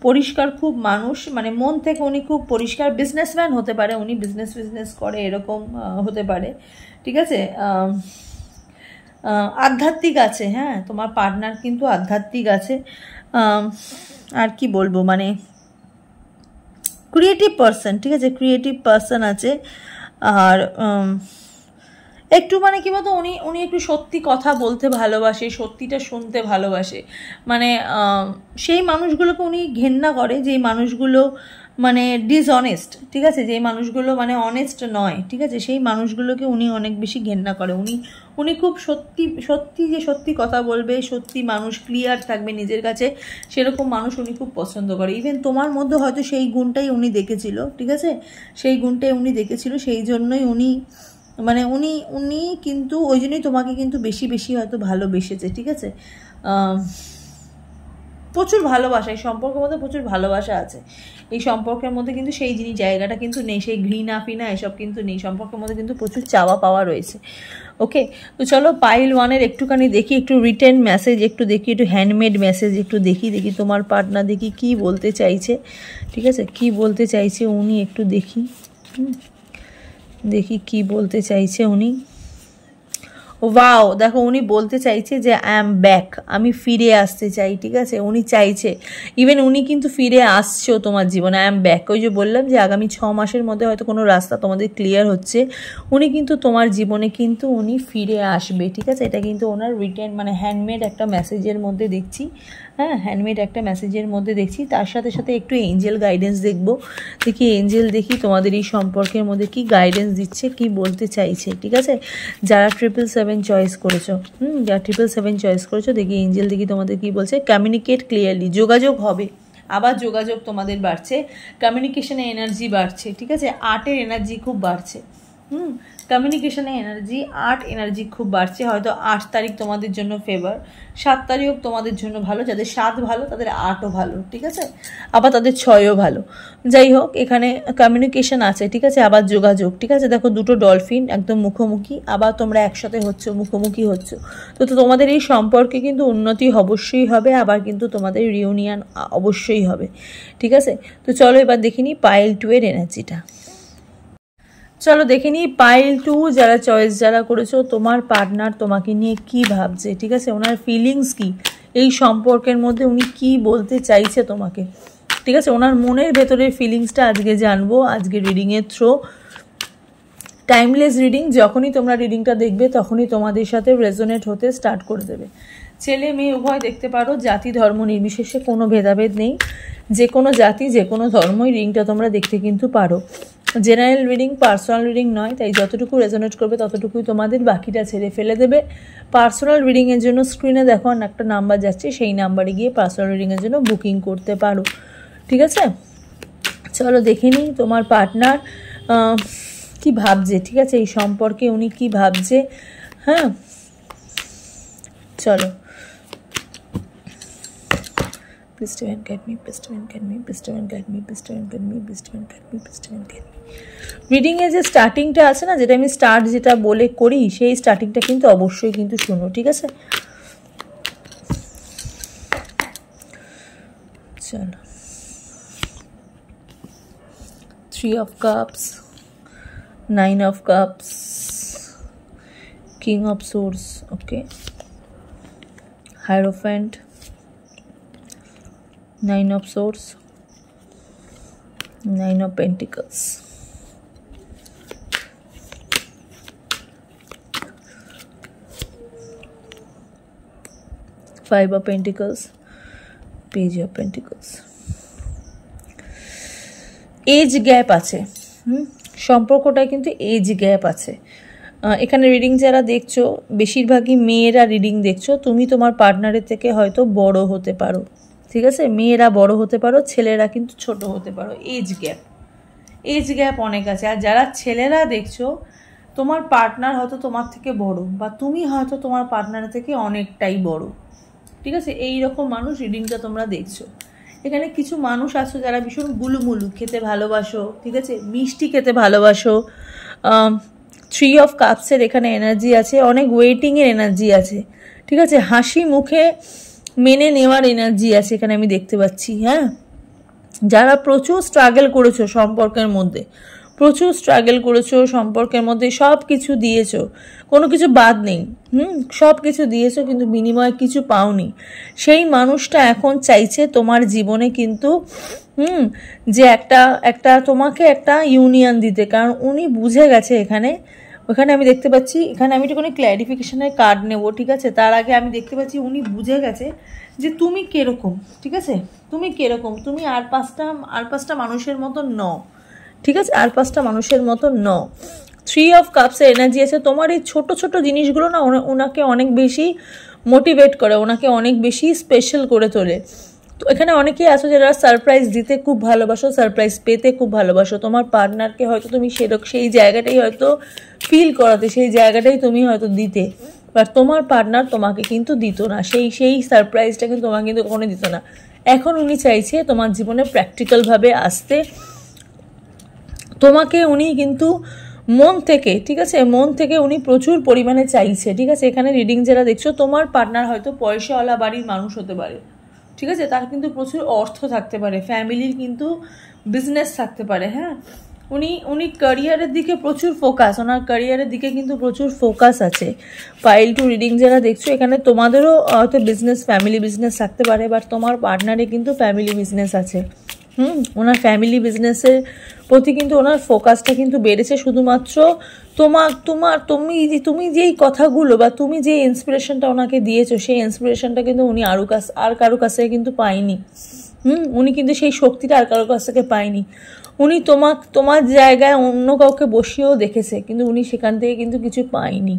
Speaker 1: পরিষ্কার খুব মানুষ, মানে মন থেকে উনি খুব পরিষ্কার, বিজনেসম্যান হতে পারে, উনি বিজনেস করে, এরকম হতে পারে, ঠিক আছে। আধ্যাত্মিক আছে, হ্যাঁ, তোমার পার্টনার কিন্তু আধ্যাত্মিক আছে। আর কি বলবো, মানে ক্রিয়েটিভ পার্সন, ঠিক আছে, ক্রিয়েটিভ পার্সন আছে। আর একটু মানে কি বলতো, উনি একটু সত্যি কথা বলতে ভালোবাসে, সত্যিটা শুনতে ভালোবাসে। মানে সেই মানুষগুলোকে উনি ঘেন্না করে, যেই মানুষগুলো মানে ডিসঅনেস্ট, ঠিক আছে, যেই মানুষগুলো মানে অনেস্ট নয়, ঠিক আছে, সেই মানুষগুলোকে উনি অনেক বেশি ঘেন্না করে। উনি খুব সত্যি কথা বলবে, সত্যি মানুষ, ক্লিয়ার থাকবে নিজের কাছে, সেরকম মানুষ উনি খুব পছন্দ করে। ইভেন তোমার মধ্যে হয়তো সেই গুণটাই উনি দেখেছিল, ঠিক আছে, সেই গুণটাই উনি দেখেছিল, সেই জন্যই উনি কিন্তু ওই জন্যই তোমাকে কিন্তু বেশি হয়তো ভালোবেসেছে, ঠিক আছে। প্রচুর ভালোবাসা, এই সম্পর্কের মধ্যে প্রচুর ভালোবাসা আছে। এই সম্পর্কের মধ্যে কিন্তু সেই জায়গাটা কিন্তু নেই, সেই ঘৃণা ফিনা এসব কিন্তু নেই। সম্পর্কের মধ্যে কিন্তু প্রচুর চাওয়া পাওয়া রয়েছে। ওকে, তো চলো পাইল 1-এর একটুখানি দেখি, একটু রিটেন মেসেজ একটু দেখি, একটু হ্যান্ডমেড মেসেজ একটু দেখি তোমার পার্টনার দেখি কি বলতে চাইছে, ঠিক আছে, কি বলতে চাইছে উনি, একটু দেখি কি বলতে চাইছে উনি। ওয়াও, দেখো উনি বলতে চাইছে যে আই অ্যাম ব্যাক, আমি ফিরে আসতে চাই, ঠিক আছে, উনি চাইছে, ইভেন উনি কিন্তু ফিরে আসছেও তোমার জীবনে, আই অ্যাম ব্যাক। ওই যে বললাম যে আগামী 6 মাসের মধ্যে হয়তো কোনো রাস্তা তোমাদের ক্লিয়ার হচ্ছে, উনি কিন্তু তোমার জীবনে কিন্তু উনি ফিরে আসবে, ঠিক আছে। এটা কিন্তু ওনার রিটেন মানে হ্যান্ডমেড একটা মেসেজের মধ্যে দেখছি। হ্যাঁ, হ্যান্ডমেড একটা মেসেজের মধ্যে দেখছি, তার সাথে সাথে একটু এঞ্জেল গাইডেন্স দেখবো, দেখি এঞ্জেল দেখি তোমাদের এই সম্পর্কের মধ্যে কি গাইডেন্স দিচ্ছে, কি বলতে চাইছে, ঠিক আছে। যারা 777 7 চয়েস করেছো, যারা 777 চয়েস করেছো, দেখি এঞ্জেল দেখি তোমাদের কি বলছে। কমিউনিকেট ক্লিয়ারলি, যোগাযোগ হবে, আবার যোগাযোগ তোমাদের বাড়ছে, কমিউনিকেশনে এনার্জি বাড়ছে, ঠিক আছে, আর্টের এনার্জি খুব বাড়ছে। কমিউনিকেশনে এনার্জি, আর্ট এনার্জি খুব বাড়ছে। হয়তো 8 তারিখ তোমাদের জন্য ফেভার, 7 তারিখ তোমাদের জন্য ভালো, যাদের 7 ভালো তাদের 8ও ভালো, ঠিক আছে, আবার তাদের 6ও ভালো। যাই হোক, এখানে কমিউনিকেশন আছে, ঠিক আছে, আবার যোগাযোগ, ঠিক আছে। দেখো দুটো ডলফিন একদম মুখোমুখি, আবার তোমরা একসাথে হচ্ছ, মুখোমুখি হচ্ছ, তো তোমাদের এই সম্পর্কে কিন্তু উন্নতি অবশ্যই হবে, আবার কিন্তু তোমাদের রিউনিয়ন অবশ্যই হবে, ঠিক আছে। তো চলো এবার দেখিনি পাইল 2 এর এনার্জিটা। চলো দেখে নিই পাইল 2 যারা চয়েস যারা করেছো, তোমার পার্টনার তোমাকে নিয়ে কি ভাবছে, ঠিক আছে, ওনার ফিলিংস কি, এই সম্পর্কের মধ্যে উনি কি বলতে চাইছে তোমাকে, ঠিক আছে, ওনার মনের ভেতরের ফিলিংসটা আজকে জানবো আজকে রিডিংয়ের থ্রো। টাইমলেস রিডিং, যখনই তোমরা রিডিংটা দেখবে তখনই তোমাদের সাথে রেজোনেট হতে স্টার্ট করে দেবে। ছেলে মেয়ে উভয় দেখতে পারো, জাতি ধর্ম নির্বিশেষে কোনো ভেদাভেদ নেই, যে কোনো জাতি যে কোনো ধর্মই রিডিংটা তোমরা দেখতে কিন্তু পারো। জেনারেল রিডিং, পার্সোনাল রিডিং নয়, তাই যতটুকু রেজোনেট করবে ততটুকুই তোমাদের, বাকিটা ছেড়ে ফেলে দেবে। পার্সোনাল রিডিংয়ের জন্য স্ক্রিনে দেখো একটা নাম্বার যাচ্ছে, সেই নাম্বারে গিয়ে পার্সোনাল রিডিংয়ের জন্য বুকিং করতে পারো, ঠিক আছে। চলো দেখে নিই তোমার পার্টনার কি ভাবছে, ঠিক আছে, এই সম্পর্কে উনি কি ভাবছে। হ্যাঁ চলো, please divine guide me, please divine guide me, please divine guide me, please divine guide me, please divine guide me, please divine guide me। Reading এর যে স্টার্টিংটা আছে না, যেটা আমি স্টার্ট যেটা বলে করি, সেই স্টার্টিংটা কিন্তু অবশ্যই কিন্তু শুনো, ঠিক আছে। চলো, 3 of cups, 9 of cups, king of swords, okay, hierophant, 9 of swords, 9 of pentacles, 5 of pentacles, page of pentacles। Age gap আছে, সম্পর্কটায় কিন্তু এজ গ্যাপ আছে। এখানে রিডিং যারা দেখছো, বেশিরভাগই মেয়েরা রিডিং দেখছো, তুমি তোমার পার্টনারের থেকে হয়তো বড় হতে পারো, ঠিক আছে, মেয়েরা বড় হতে পারো, ছেলেরা কিন্তু ছোট হতে পারো। এজ গ্যাপ অনেক আছে। আর যারা ছেলেরা দেখছো, তোমার পার্টনার হয়তো তোমার থেকে বড়, বা তুমি হয়তো তোমার পার্টনারের থেকে অনেকটাই বড়, ঠিক আছে, এই রকম মানুষ রিডিংটা তোমরা দেখছো। এখানে কিছু মানুষ আছো যারা ভীষণ গুলুমুলু খেতে ভালোবাসো, ঠিক আছে, মিষ্টি খেতে ভালোবাসো। 3 of কাপসের এখানে এনার্জি আছে, অনেক ওয়েটিংয়ের এনার্জি আছে, ঠিক আছে, হাসি মুখে মেনে নেওয়ার এনার্জি আছে এখানে আমি দেখতে পাচ্ছি। হ্যাঁ, যারা প্রচুর স্ট্রাগল করেছো সম্পর্কের মধ্যে, প্রচুর স্ট্রাগল করেছো সম্পর্কের মধ্যে, সব কিছু দিয়েছো, কোনো কিছু বাদ নেই, সব কিছু দিয়েছো, কিন্তু বিনিময়ে কিছু পাওনি, সেই মানুষটা এখন চাইছে তোমার জীবনে কিন্তু যে একটা তোমাকে একটা ইউনিয়ন দিতে, কারণ উনি বুঝে গেছে ওখানে আমি দেখতে পাচ্ছি, এখানে আমি একটুখানি ক্ল্যারিফিকেশনের কার্ড নেব, ঠিক আছে, তার আগে আমি দেখতে পাচ্ছি উনি বুঝে গেছে যে তুমি কিরকম, ঠিক আছে, তুমি কিরকম, তুমি আর পাঁচটা মানুষের মতো নও, ঠিক আছে, আর 5টা মানুষের মতো নও। 3 of কাপসের এনার্জি আছে, তোমার এই ছোট ছোট জিনিসগুলো না ওনাকে অনেক বেশি মোটিভেট করে, ওনাকে অনেক বেশি স্পেশাল করে তোলে। তো এখানে অনেকেই আছো যারা সারপ্রাইজ দিতে খুব ভালোবাসো, সারপ্রাইজ পেতে খুব ভালোবাসো, তোমার পার্টনারকে হয়তো তুমি সেই জায়গাটাই হয়তো ফিল করাতে, সেই জায়গাটাই তুমি হয়তো দিতে, বাট তোমার পার্টনার তোমাকে কিন্তু দিত না, সেই সারপ্রাইজটা কিন্তু তোমাকে কিন্তু কখনো দিত না। এখন উনি চাইছে তোমার জীবনে প্র্যাকটিক্যালভাবে আসতে, তোমাকে উনি কিন্তু মন থেকে, ঠিক আছে, মন থেকে উনি প্রচুর পরিমাণে চাইছে, ঠিক আছে। এখানে রিডিং যারা দেখছো, তোমার পার্টনার হয়তো পয়সাওয়ালা বাড়ির মানুষ হতে পারে, ঠিক আছে, তার কিন্তু প্রচুর অর্থ থাকতে পারে, ফ্যামিলির কিন্তু বিজনেস থাকতে পারে। হ্যাঁ, উনি ক্যারিয়ারের দিকে প্রচুর ফোকাস, ওনার ক্যারিয়ারের দিকে কিন্তু প্রচুর ফোকাস আছে। পাইল 2 রিডিং যারা দেখছো, এখানে তোমাদেরও হয়তো বিজনেস, ফ্যামিলি বিজনেস থাকতে পারে, বাট তোমার পার্টনারে কিন্তু ফ্যামিলি বিজনেস আছে। ওনার ফ্যামিলি বিজনেসের প্রতি কিন্তু ওনার ফোকাসটা কিন্তু বেড়েছে, শুধুমাত্র তুমি যেই কথাগুলো বা তুমি যে ইন্সপিরেশনটা ওনাকে দিয়েছো, সেই ইন্সপিরেশনটা কিন্তু উনি আর কারো কাছে কিন্তু পায়নি। উনি কিন্তু সেই শক্তিটা আর কারো কাছ থেকে পায়নি। উনি তোমার জায়গায় অন্য কাউকে বসিয়েও দেখেছে, কিন্তু উনি সেখান থেকে কিন্তু কিছু পায়নি,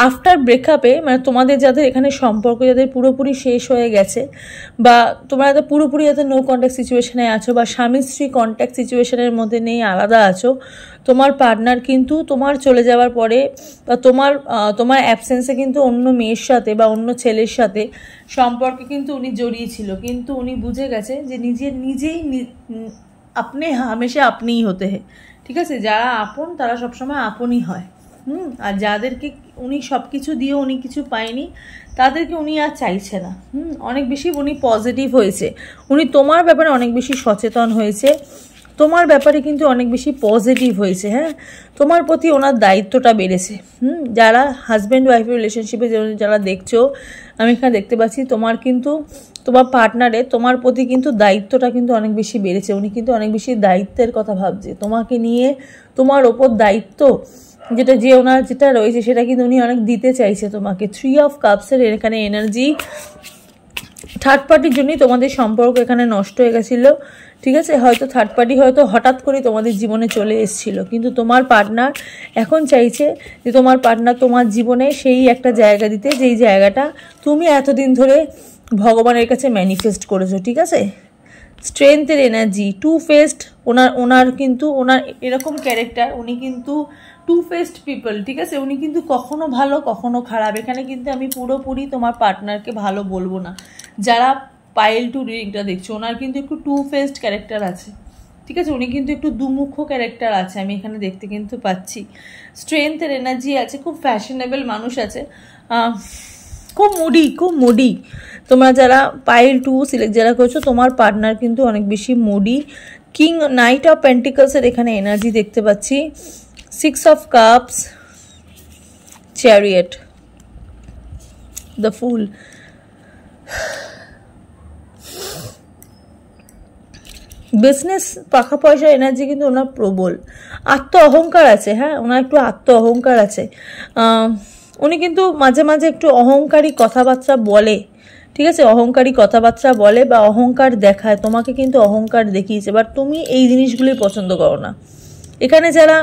Speaker 1: আফটার ব্রেকআপে মানে তোমাদের যাদের এখানে সম্পর্ক যাদের পুরোপুরি শেষ হয়ে গেছে, বা তোমরা যাদের পুরোপুরি যাদের নো কন্ট্যাক্ট সিচুয়েশনে আছো, বা স্বামী স্ত্রী কন্ট্যাক্ট সিচুয়েশনের মধ্যে নেই, আলাদা আছো, তোমার পার্টনার কিন্তু তোমার চলে যাওয়ার পরে বা তোমার অ্যাবসেন্সে কিন্তু অন্য মেয়ের সাথে বা অন্য ছেলের সাথে সম্পর্কে কিন্তু উনি জড়িয়েছিল, কিন্তু উনি বুঝে গেছে যে নিজেই আপনি হামেশা আপনিই হতে হয়। ঠিক আছে, যারা আপন তারা সবসময় আপনই হয়। আর যাদেরকে উনি সব কিছু দিয়ে উনি কিছু পায়নি, তাদেরকে উনি আর চাইছে না। অনেক বেশি উনি পজিটিভ হয়েছে, উনি তোমার ব্যাপারে অনেক বেশি সচেতন হয়েছে, তোমার ব্যাপারে কিন্তু অনেক বেশি পজিটিভ হয়েছে। হ্যাঁ, তোমার প্রতি ওনার দায়িত্বটা বেড়েছে। যারা হাজব্যান্ড ওয়াইফের রিলেশনশিপে যারা দেখছো, আমি এখানে দেখতে পাচ্ছি তোমার পার্টনারে তোমার প্রতি কিন্তু দায়িত্বটা কিন্তু অনেক বেশি বেড়েছে। উনি কিন্তু অনেক বেশি দায়িত্বের কথা ভাবছে তোমাকে নিয়ে, তোমার ওপর দায়িত্ব ওনার যেটা রয়েছে সেটা কিন্তু উনি অনেক দিতে চাইছে তোমাকে। 3 অফ কাপসের এখানে এনার্জি, থার্ড পার্টির জন্যই তোমাদের সম্পর্ক এখানে নষ্ট হয়ে গেছিলো। ঠিক আছে, হয়তো থার্ড পার্টি হয়তো হঠাৎ করে তোমাদের জীবনে চলে এসেছিলো, কিন্তু তোমার পার্টনার এখন চাইছে যে তোমার পার্টনার তোমার জীবনে সেই একটা জায়গা দিতে, যেই জায়গাটা তুমি এতদিন ধরে ভগবানের কাছে ম্যানিফেস্ট করেছো। ঠিক আছে, স্ট্রেংথের এনার্জি, টু ফেসড, ওনার কিন্তু ওনার এরকম ক্যারেক্টার, উনি কিন্তু টু ফেসড পিপল। ঠিক আছে, উনি কিন্তু কখনো ভালো কখনো খারাপ। এখানে কিন্তু আমি পুরোপুরি তোমার পার্টনারকে ভালো বলবো না। যারা পাইল টু রিডিংটা দেখছো, ওনার কিন্তু একটু টু ফেসড ক্যারেক্টার আছে। ঠিক আছে, উনি কিন্তু একটু দুমুখ ক্যারেক্টার আছে, আমি এখানে দেখতে কিন্তু পাচ্ছি। স্ট্রেংথের এনার্জি আছে, খুব ফ্যাশনেবল মানুষ আছে, খুব মুডি। তোমরা যারা পাইল টু সিলেক্ট যারা করছো, তোমার পার্টনার কিন্তু অনেক বেশি মুডি। কিং নাইট অফ পেন্টিকলসের এখানে এনার্জি দেখতে পাচ্ছি, 6 of cups, chariot, the full. Business পাখা পয়সা এনার্জি কিন্তু ওনার প্রবল, আত্ম অহংকার আছে। হ্যাঁ, ওনার একটু আত্ম অহংকার আছে। উনি কিন্তু মাঝে মাঝে একটু অহংকারী কথাবার্তা বলে। ঠিক আছে, অহংকারী কথাবার্তা বলে বা অহংকার দেখায়, তোমাকে কিন্তু অহংকার দেখিয়েছে, বাট তুমি এই জিনিসগুলি পছন্দ করো না। এখানে যারা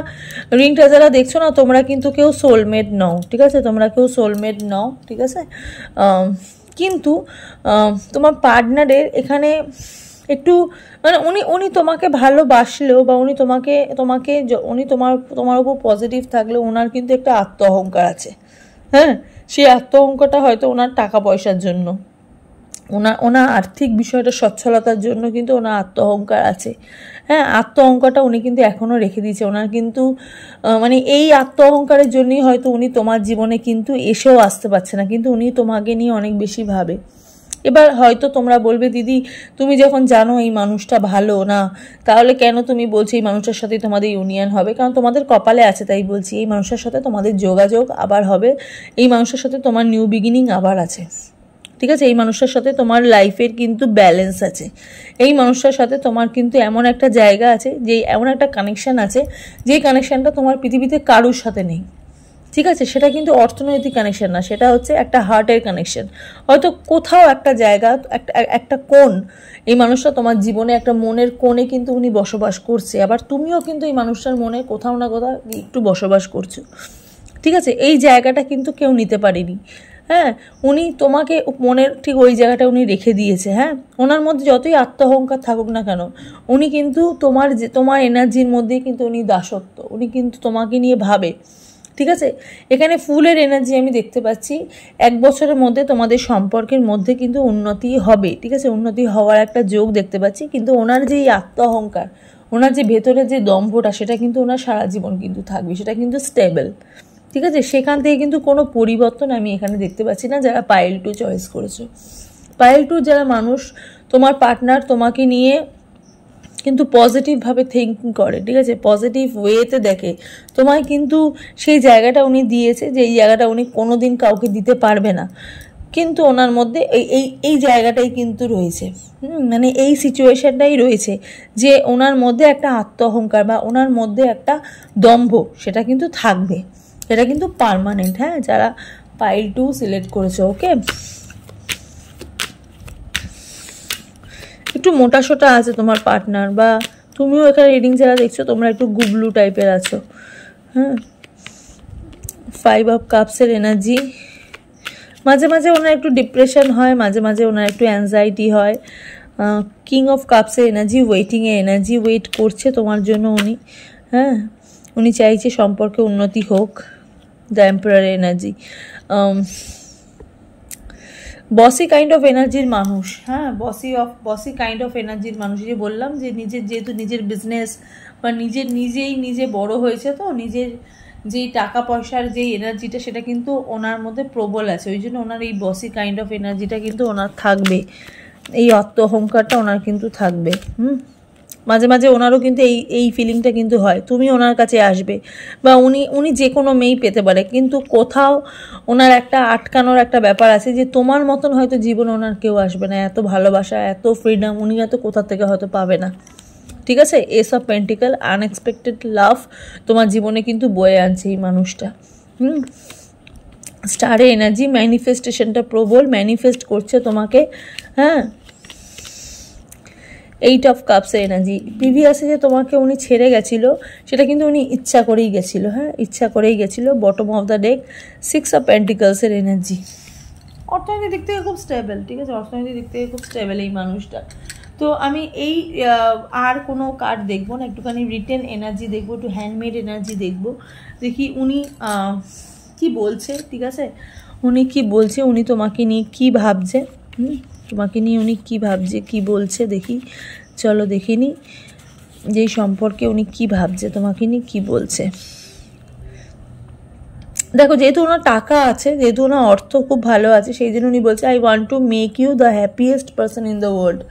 Speaker 1: রিংটা যারা দেখছো না, তোমরা কিন্তু কেউ সোলমেট নও। ঠিক আছে, তোমরা কেউ সোলমেট নও। ঠিক আছে, কিন্তু তোমার পার্টনারের এখানে একটু মানে উনি তোমাকে ভালোবাসলেও বা উনি তোমার উপর পজিটিভ থাকলেও ওনার কিন্তু একটা আত্ম অহংকার আছে। হ্যাঁ, সেই আত্ম অহংকারটা হয়তো ওনার টাকা পয়সার জন্য, ওনার আর্থিক বিষয়টা সচ্ছলতার জন্য কিন্তু ওনার আত্ম অহংকার আছে। হ্যাঁ, আত্ম অহংকারটা উনি কিন্তু এখনও রেখে দিয়েছে। ওনার কিন্তু মানে এই আত্ম অহংকারের জন্যই হয়তো উনি তোমার জীবনে কিন্তু এসেও আসতে পারছে না, কিন্তু উনি তোমাকে নিয়ে অনেক বেশি ভাবে। এবার হয়তো তোমরা বলবে, দিদি তুমি যখন জানো এই মানুষটা ভালো না, তাহলে কেন তুমি বলছো এই মানুষটার সাথে তোমাদের ইউনিয়ন হবে? কারণ তোমাদের কপালে আছে, তাই বলছি। এই মানুষের সাথে তোমাদের যোগাযোগ আবার হবে, এই মানুষের সাথে তোমার নিউ বিগিনিং আবার আছে। ঠিক আছে, এই মানুষটার সাথে তোমার লাইফের কিন্তু ব্যালেন্স আছে। এই মানুষটার সাথে তোমার কিন্তু এমন একটা জায়গা আছে, যে এমন একটা কানেকশান আছে, যেই কানেকশানটা তোমার পৃথিবীতে কারোর সাথে নেই। ঠিক আছে, সেটা কিন্তু অর্থনৈতিক কানেকশন না, সেটা হচ্ছে একটা হার্টের কানেকশন। হয়তো কোথাও একটা জায়গা, একটা কোণ, এই মানুষটা তোমার জীবনে একটা মনের কোণে কিন্তু উনি বসবাস করছে, আবার তুমিও কিন্তু এই মানুষটার মনে কোথাও না কোথাও একটু বসবাস করছো। ঠিক আছে, এই জায়গাটা কিন্তু কেউ নিতে পারেনি। হ্যাঁ, উনি তোমাকে মনের ঠিক ওই জায়গাটা উনি রেখে দিয়েছে। হ্যাঁ, ওনার মধ্যে যতই আত্মঅহংকার থাকুক না কেন, উনি কিন্তু তোমার এনার্জির মধ্যেই কিন্তু উনি দাসত্ব, উনি কিন্তু তোমাকে নিয়ে ভাবে। ঠিক আছে, এখানে ফুলের এনার্জি আমি দেখতে পাচ্ছি। 1 বছরের মধ্যে তোমাদের সম্পর্কের মধ্যে কিন্তু উন্নতি হবে। ঠিক আছে, উন্নতি হওয়ার একটা যোগ দেখতে পাচ্ছি, কিন্তু ওনার যে আত্ম অহংকার, ওনার যে ভেতরে যে দম্ভটা, সেটা কিন্তু ওনার সারা জীবন কিন্তু থাকবে, সেটা কিন্তু স্টেবল। ঠিক আছে, সেখান থেকে কিন্তু কোনো পরিবর্তন আমি এখানে দেখতে পাচ্ছি না। যারা পাইল টু চয়েস করেছো, পাইল টু যারা মানুষ, তোমার পার্টনার তোমাকে নিয়ে কিন্তু পজিটিভভাবে থিঙ্কিং করে। ঠিক আছে, পজিটিভ ওয়েতে দেখে তোমায়, কিন্তু সেই জায়গাটা উনি দিয়েছে, যে এই জায়গাটা উনি কোনো দিন কাউকে দিতে পারবে না, কিন্তু ওনার মধ্যে এই জায়গাটাই কিন্তু রয়েছে। মানে এই সিচুয়েশনটাই রয়েছে, যে ওনার মধ্যে একটা আত্ম অহংকার বা ওনার মধ্যে একটা দম্ভ, সেটা কিন্তু থাকবে, এটা কিন্তু পার্মানেন্ট। হ্যাঁ, যারা পাইল টু সিলেক্ট করেছো, ওকে, একটু মোটা সোটা আছে তোমার পার্টনার, বা তুমিও এখানে রিডিং যারা দেখছো তোমরা একটু গুবলু টাইপের আছো। হ্যাঁ, 5 অফ কাপসের এনার্জি। মাঝে মাঝে ওনার একটু ডিপ্রেশন হয়, মাঝে মাঝে ওনার একটু অ্যাংজাইটি হয়। কিং অফ কাপসের এনার্জি, ওয়েটিংয়ে এনার্জি, ওয়েট করছে তোমার জন্য উনি। হ্যাঁ, উনি চাইছে সম্পর্কে উন্নতি হোক। দ্য এম্পারার এনার্জি, বসি কাইন্ড অফ এনার্জির মানুষ। হ্যাঁ, বসি কাইন্ড অফ এনার্জির মানুষ। যে বললাম যে যেহেতু নিজের বিজনেস বা নিজে বড় হয়েছে, তো নিজের যেই টাকা পয়সার যেই এনার্জিটা সেটা কিন্তু ওনার মধ্যে প্রবল আছে। ওই জন্য ওনার এই বসি কাইন্ড অফ এনার্জিটা কিন্তু ওনার থাকবে, এই আত্ম অহংকারটা ওনার কিন্তু থাকবে। মাঝে মাঝে ওনারও কিন্তু এই ফিলিংটা কিন্তু হয়, তুমি ওনার কাছে আসবে বা উনি যে কোনো মেয়েই পেতে পারে, কিন্তু কোথাও ওনার একটা আটকানোর একটা ব্যাপার আছে যে তোমার মতন হয়তো জীবন ওনার কেউ আসবে না, এত ভালোবাসা, এত ফ্রিডম উনি হয়তো কোথা থেকে হয়তো পাবে না। ঠিক আছে, এস অফ পেন্টিকল, আনএক্সপেক্টেড লাভ তোমার জীবনে কিন্তু বয়ে আনছে এই মানুষটা। স্টারে এনার্জি, ম্যানিফেস্টেশনটা প্রবল, ম্যানিফেস্ট করছে তোমাকে। হ্যাঁ, 8 অফ কাপসের এনার্জি, প্রিভিয়াসে যে তোমাকে উনি ছেড়ে গেছিলো সেটা কিন্তু উনি ইচ্ছা করেই গেছিলো। হ্যাঁ, ইচ্ছা করেই গেছিলো। Bottom of the deck 6 of পেন্টিকলসের এনার্জি, অর্থনৈতিক দিক থেকে খুব স্টেবল। ঠিক আছে, অর্থনৈতিক দিক থেকে খুব স্টেবল এই মানুষটা। তো আমি এই আর কোনো কার্ড দেখবো না, একটুখানি রিটেন এনার্জি দেখবো, একটু হ্যান্ডমেড এনার্জি দেখবো, দেখি উনি কি বলছে। ঠিক আছে, উনি কি বলছে, উনি তোমাকে নিয়ে কি ভাবছে, তোমাকে নিয়ে উনি কি ভাবছে, কি বলছে দেখি। চলো দেখিনি যেই সম্পর্কে উনি কি ভাবছে, তোমাকে নিয়ে কি বলছে। দেখো, যেহেতু ওনার টাকা আছে, যেহেতু ওনার অর্থ খুব ভালো আছে, সেই জন্য উনি বলছে I want to make you the happiest person in the world.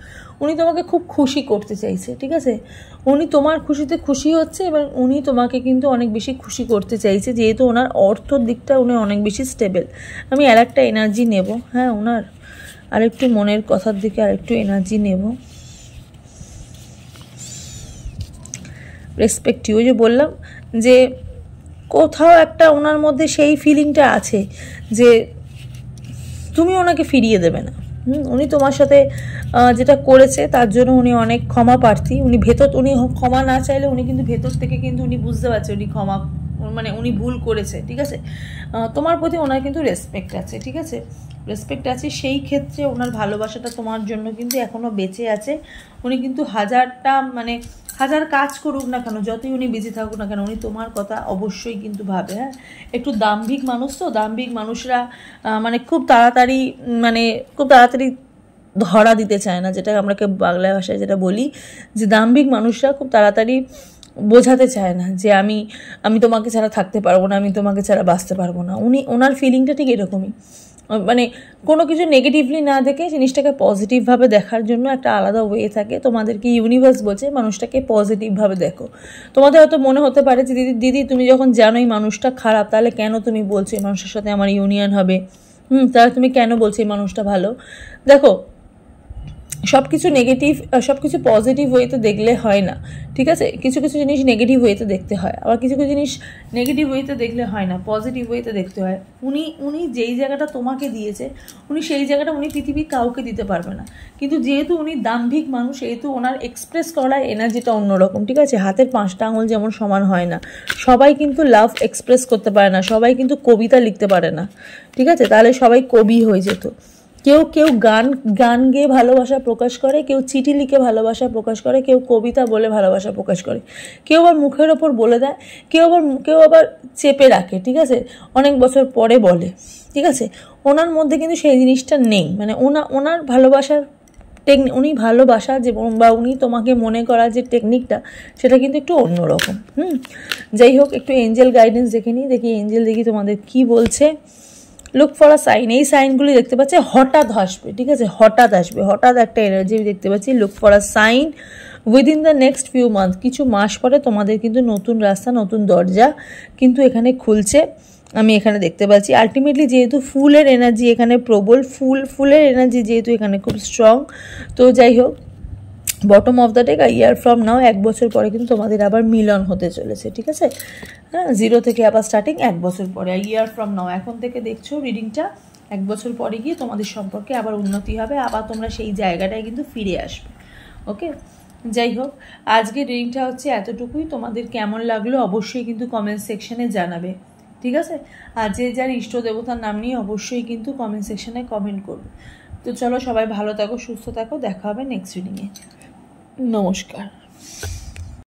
Speaker 1: উনি তোমাকে খুব খুশি করতে চাইছে। ঠিক আছে, উনি তোমার খুশিতে খুশি হচ্ছে এবং উনি তোমাকে কিন্তু অনেক বেশি খুশি করতে চাইছে, যেহেতু ওনার অর্থর দিকটা উনি অনেক বেশি স্টেবল। আমি আর একটা এনার্জি নেব। হ্যাঁ, ওনার আরেকটু মনের কথার দিকে আরেকটু এনার্জি নেব। রেসপেক্টিভ, ওই যে বললাম যে কোথাও একটা ওনার মধ্যে সেই ফিলিংটা আছে যে তুমি ওনাকে ফিরিয়ে দেবে না। উনি তোমার সাথে যেটা করেছে তার জন্য উনি অনেক ক্ষমা প্রার্থী। উনি ক্ষমা না চাইলে উনি কিন্তু ভেতর থেকে কিন্তু উনি বুঝতে পারছে উনি ক্ষমা, মানে উনি ভুল করেছে। ঠিক আছে, তোমার প্রতি ওনার কিন্তু রেসপেক্ট আছে। ঠিক আছে, রেসপেক্ট আছে, সেই ক্ষেত্রে ওনার ভালোবাসাটা তোমার জন্য কিন্তু এখনও বেঁচে আছে। উনি কিন্তু হাজার কাজ করুক না কেন, যতই উনি বিজি থাকুক না কেন, উনি তোমার কথা অবশ্যই কিন্তু ভাবে। হ্যাঁ, একটু দাম্ভিক মানুষ, তো দাম্ভিক মানুষরা খুব তাড়াতাড়ি ধরা দিতে চায় না, যেটা আমরা বাংলা ভাষায় যেটা বলি যে দাম্ভিক মানুষরা খুব তাড়াতাড়ি বোঝাতে চায় না যে আমি তোমাকে ছাড়া থাকতে পারবো না, আমি তোমাকে ছাড়া বাঁচতে পারবো না। ওনার ফিলিংটা ঠিক এরকমই, কোনো কিছু নেগেটিভলি না দেখে জিনিসটাকে পজিটিভভাবে দেখার জন্য একটা আলাদা ওয়ে থাকে। তোমাদেরকে ইউনিভার্স বলছে মানুষটাকে পজিটিভভাবে দেখো। তোমাদের হয়তো মনে হতে পারে যে দিদি তুমি যখন জানো এই মানুষটা খারাপ, তাহলে কেন তুমি বলছো এই মানুষের সাথে আমার ইউনিয়ন হবে, তাহলে তুমি কেন বলছো এই মানুষটা ভালো। দেখো, সব কিছু পজিটিভ ওয়েতে দেখলে হয় না। ঠিক আছে, কিছু জিনিস নেগেটিভ ওয়েতে দেখতে হয়, আবার কিছু জিনিস নেগেটিভ ওয়েতে দেখলে হয় না, পজিটিভ ওয়েতে দেখতে হয়। উনি যেই জায়গাটা তোমাকে দিয়েছে, উনি সেই জায়গাটা উনি পৃথিবীর কাউকে দিতে পারবে না। কিন্তু যেহেতু উনি দাম্ভিক মানুষ, সেহেতু ওনার এক্সপ্রেস করার এনার্জিটা অন্যরকম। ঠিক আছে, হাতের 5টা আঙুল যেমন সমান হয় না, সবাই কিন্তু লাভ এক্সপ্রেস করতে পারে না, সবাই কিন্তু কবিতা লিখতে পারে না। ঠিক আছে, তাহলে সবাই কবি হয়ে যেত। কেউ গান গেয়ে ভালোবাসা প্রকাশ করে, কেউ চিঠি লিখে ভালোবাসা প্রকাশ করে, কেউ কবিতা বলে ভালোবাসা প্রকাশ করে, কেউ আবার মুখের ওপর বলে দেয়, কেউ আবার চেপে রাখে। ঠিক আছে, অনেক বছর পরে বলে। ঠিক আছে, ওনার মধ্যে কিন্তু সেই জিনিসটা নেই। ওনার ভালোবাসার উনি ভালোবাসা যে বা উনি তোমাকে মনে করা যে টেকনিকটা, সেটা কিন্তু একটু অন্যরকম। যাই হোক, একটু এঞ্জেল গাইডেন্স দেখি এঞ্জেল তোমাদের কি বলছে। লুক ফর আ সাইন, এই সাইনগুলি দেখতে পাচ্ছি হঠাৎ আসবে। ঠিক আছে, হঠাৎ আসবে, হঠাৎ একটা এনার্জি দেখতে পাচ্ছি। Look for a sign within the next few month, কিছু মাস পরে তোমাদের কিন্তু নতুন রাস্তা, নতুন দরজা কিন্তু এখানে খুলছে, আমি এখানে দেখতে পাচ্ছি। আলটিমেটলি যেহেতু ফুলের এনার্জি এখানে প্রবল, ফুলের এনার্জি যেহেতু এখানে খুব স্ট্রং, তো যাই হোক, bottom of the day, year from now, 1 বছর পরে কিন্তু তোমাদের আবার মিলন হতে চলেছে। ঠিক আছে, হ্যাঁ, 0 থেকে আবার স্টার্টিং 1 বছর পরে, ইয়ার ফ্রম নাও, এখন থেকে দেখছো রিডিংটা, 1 বছর পরে গিয়ে তোমাদের সম্পর্কে আবার উন্নতি হবে, আবার তোমরা সেই জায়গাটায় কিন্তু ফিরে আসবে। ওকে, যাই হোক, আজকে রিডিংটা হচ্ছে এতটুকুই। তোমাদের কেমন লাগলো অবশ্যই কিন্তু কমেন্ট সেকশনে জানাবে। ঠিক আছে? আর যে যার ইষ্ট দেবতার নাম নিয়ে অবশ্যই কিন্তু কমেন্ট সেকশনে কমেন্ট করবে। তো চলো সবাই ভালো থাকো, সুস্থ থাকো, দেখা হবে নেক্সট রিডিংয়ে। নমস্কার।